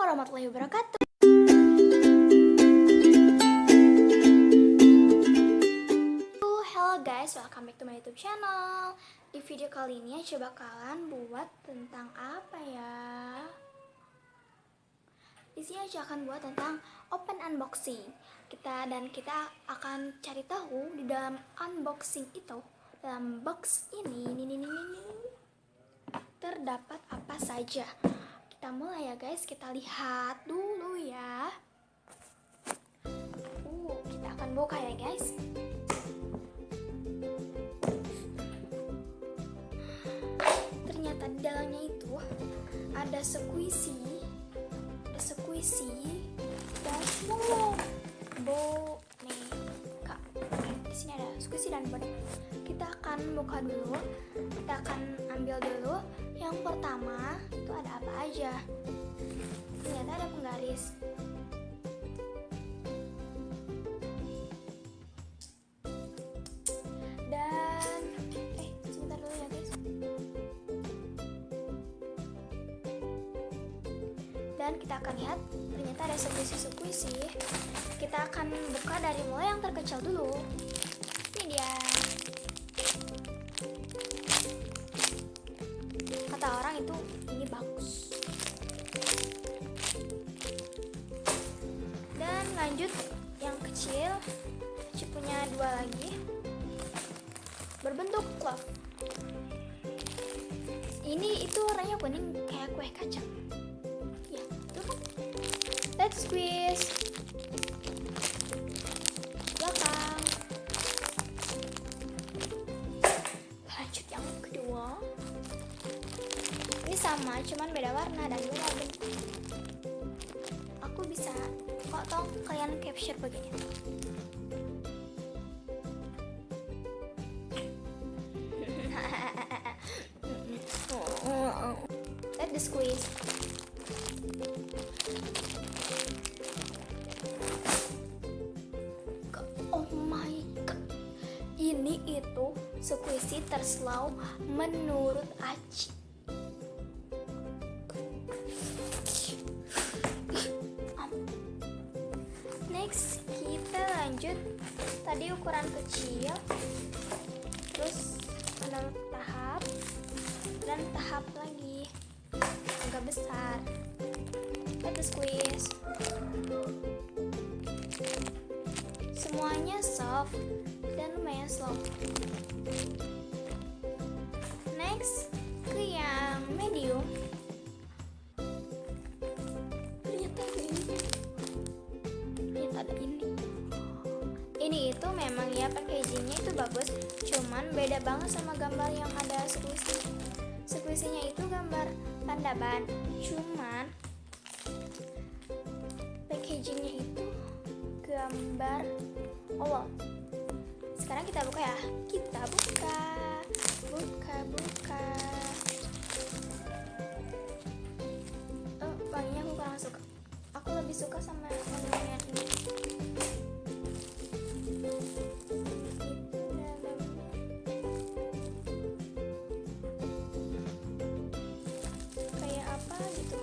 warahmatullahi wabarakatuh. Hello guys, welcome back to my YouTube channel. Di video kali ini coba kalian buat tentang apa ya? Di sini aja akan buat tentang open unboxing. Kita akan cari tahu di dalam unboxing itu, dalam box ini terdapat apa saja. Kita mulai ya guys, kita lihat dulu ya. Kita akan buka ya guys. Ternyata di dalamnya itu ada squishy dan boneka. Di sini ada squishy dan boneka. Kita akan buka dulu. Kita akan ambil dulu. Yang pertama itu ada apa aja? Ternyata ada penggaris. Dan sebentar dulu ya guys. Dan kita akan lihat ternyata ada squishy. Kita akan buka dari mulai yang terkecil dulu. Ini dia. Kata orang itu ini bagus. Dan lanjut yang kecil, punya dua lagi berbentuk love. Ini itu warnanya kuning kayak kue kacang. Ya, tuh kan. Let's squeeze. Belakang. Lanjut yang kedua. Ini sama, cuman beda warna dan beda bentuk. Aku bisa kok tolong kalian capture begini. Let the squeeze. Oh my god. Ini itu squishy terslow menurut Aci. Next, kita lanjut. Tadi ukuran kecil, terus ada tahap dan tahap lagi agak besar. Let's squeeze. Semuanya soft dan lumayan slow. Next, ke yang medium. Ternyata ada ini. Ini itu memang ya packagingnya itu bagus, cuman beda banget sama gambar yang ada squishy. Squishy-nya itu gambar panda ban, cuman packagingnya itu gambar oval. Sekarang kita buka ya. Kita buka. Wanginya aku kurang suka. Aku lebih suka sama wanginya ini. Kayak apa gitu.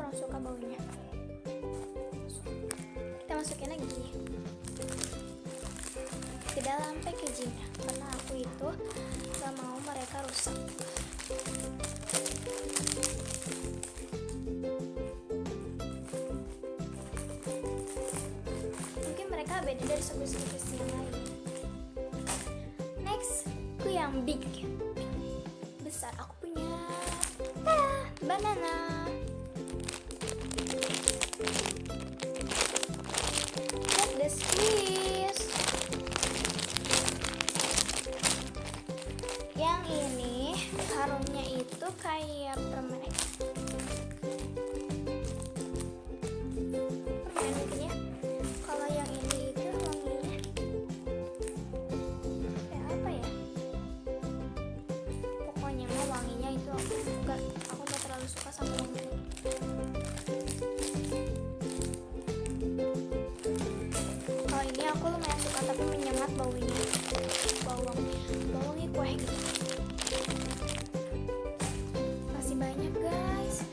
Suka baunya. Kita masukin lagi ke dalam packagingnya karena aku itu gak mau mereka rusak. Mungkin mereka beda dari squishy yang lain. Next, ke yang big, besar. Aku punya banana. Squeeze. Yang ini harumnya itu kayak permen gitu ya. Kalau yang ini itu wanginya Kalau ini aku lumayan suka tapi menyengat bau ini, bawangnya kue gitu. Masih banyak guys.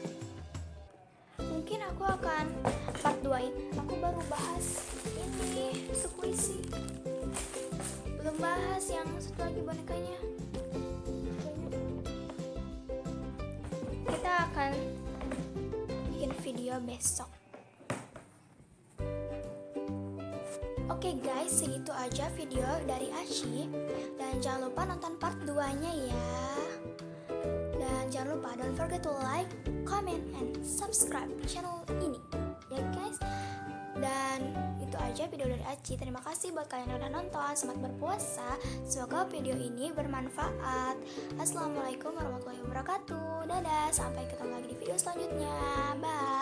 Mungkin aku akan part 2-in. Aku baru bahas ini squishy, belum bahas yang satu lagi bonekanya. Kita akan bikin video besok. Oke guys, segitu aja video dari Aci. Dan jangan lupa nonton part 2-nya ya. Dan jangan lupa don't forget to like, comment, and subscribe channel ini ya guys. Dan itu aja video dari Aci. Terima kasih buat kalian yang udah nonton. Selamat berpuasa. Semoga video ini bermanfaat. Assalamualaikum warahmatullahi wabarakatuh. Dadah, sampai ketemu lagi di video selanjutnya. Bye.